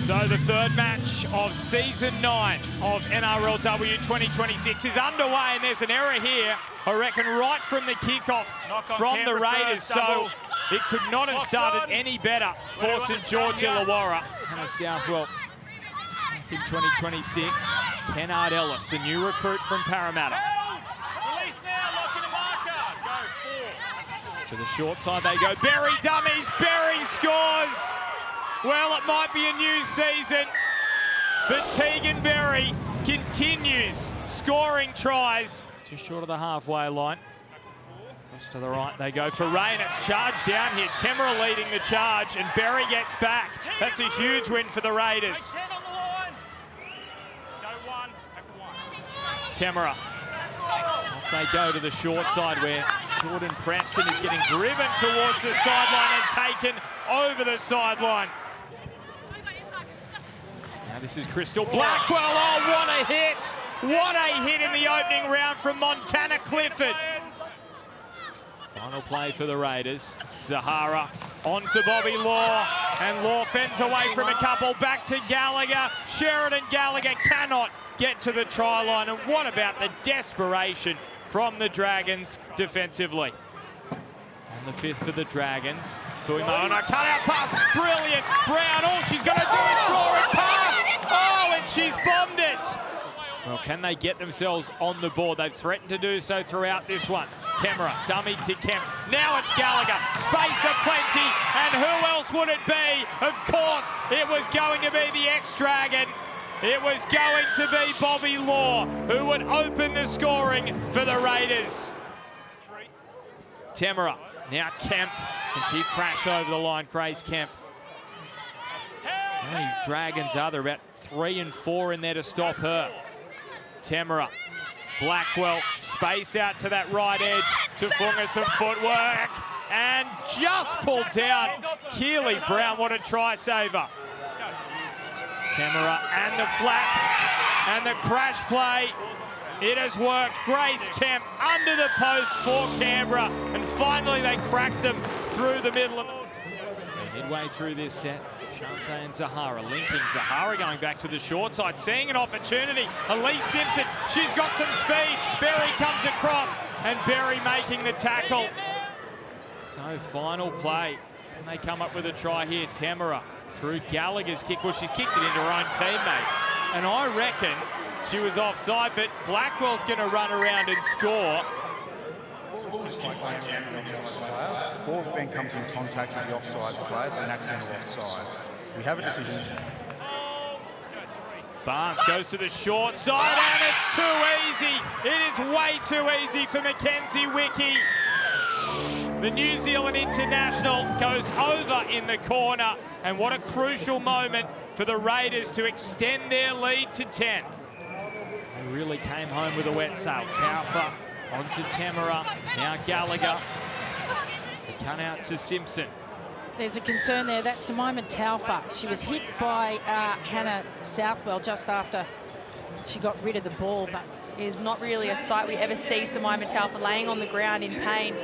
So the third match of Season 9 of NRLW 2026 is underway, and there's an error here, I reckon, right from the kickoff from the Raiders. So it could not have started any better for St George Illawarra. Hannah Southwell back in 2026. Kennard Ellis, the new recruit from Parramatta. To the short side they go. Berry dummies, Berry scores. Well, it might be a new season, but Tegan Berry continues scoring tries. Just short of the halfway line. Just to the right they go for rain. It's charged down here. Temera leading the charge, and Berry gets back. That's a huge win for the Raiders. Temera. Off they go to the short side where Jordan Preston is getting driven towards the sideline and taken over the sideline. Now this is Crystal Blackwell. Oh, what a hit! What a hit in the opening round from Montana Clifford. Final play for the Raiders. Zahara onto Bobby Law, and Law fends away from a couple. Back to Gallagher. Sheridan Gallagher cannot get to the try line. And what about the desperation from the Dragons defensively? On the fifth for the Dragons. Fuimo on a cut-out pass. Brilliant. Brown, all she's going to do is draw it pass. Oh, and she's bombed it. Well, can they get themselves on the board? They've threatened to do so throughout this one. Temera, dummy to Kemp. Now it's Gallagher. Space aplenty. And who else would it be? Of course, it was going to be the ex-Dragon. It was going to be Bobby Law who would open the scoring for the Raiders. Temera, now Kemp. Can she crash over the line? Grace Kemp. How many Dragons are there? About 3 and 4 in there to stop her. Temera. Blackwell, space out to that right edge. Tufunga, some footwork. And just pulled down. Keely Brown, what a try saver. Temera and the flap and the crash play. It has worked. Grace Kemp under the post for Canberra, and finally they cracked them through the middle. So midway through this set, Shante and Zahara linking. Zahara going back to the short side, seeing an opportunity. Elise Simpson, she's got some speed. Berry comes across, and Berry making the tackle. So final play. Can they come up with a try here? Temera through Gallagher's kick. Well, she's kicked it into her own teammate. And I reckon she was offside, but Blackwell's going to run around and score. The ball then comes in contact with the offside player for an accidental offside. We have a decision. Barnes goes to the short side, and it's too easy. It is way too easy for Mackenzie Wickie. The New Zealand international goes over in the corner, and what a crucial moment for the Raiders to extend their lead to 10. They really came home with a wet sail. Taufa onto Temera, now Gallagher. The cut out to Simpson. There's a concern there. That's Simona Taufa. She was hit by Hannah Southwell just after she got rid of the ball, but is not really a sight we ever see Simona Taufa laying on the ground in pain.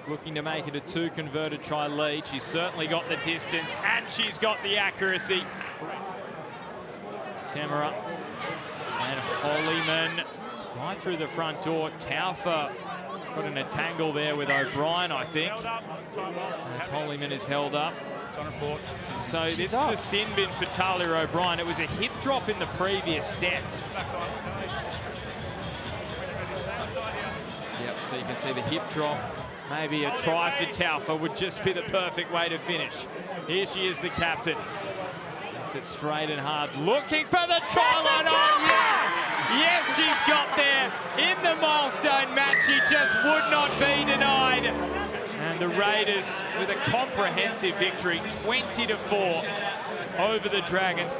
Looking to make it a 2 converted try lead. She's certainly got the distance and she's got the accuracy. Temera and Hollyman right through the front door. Taufa got in a tangle there with O'Brien, I think, as Hollyman is held up. So this is a sin bin for Talia O'Brien. It was a hip drop in the previous set. Yep, so you can see the hip drop. Maybe a try for Taufa would just be the perfect way to finish. Here she is, the captain. Gets it straight and hard, looking for the try line. Oh, yes! Yes, she's got there in the milestone match. She just would not be denied. And the Raiders with a comprehensive victory, 20-4 over the Dragons.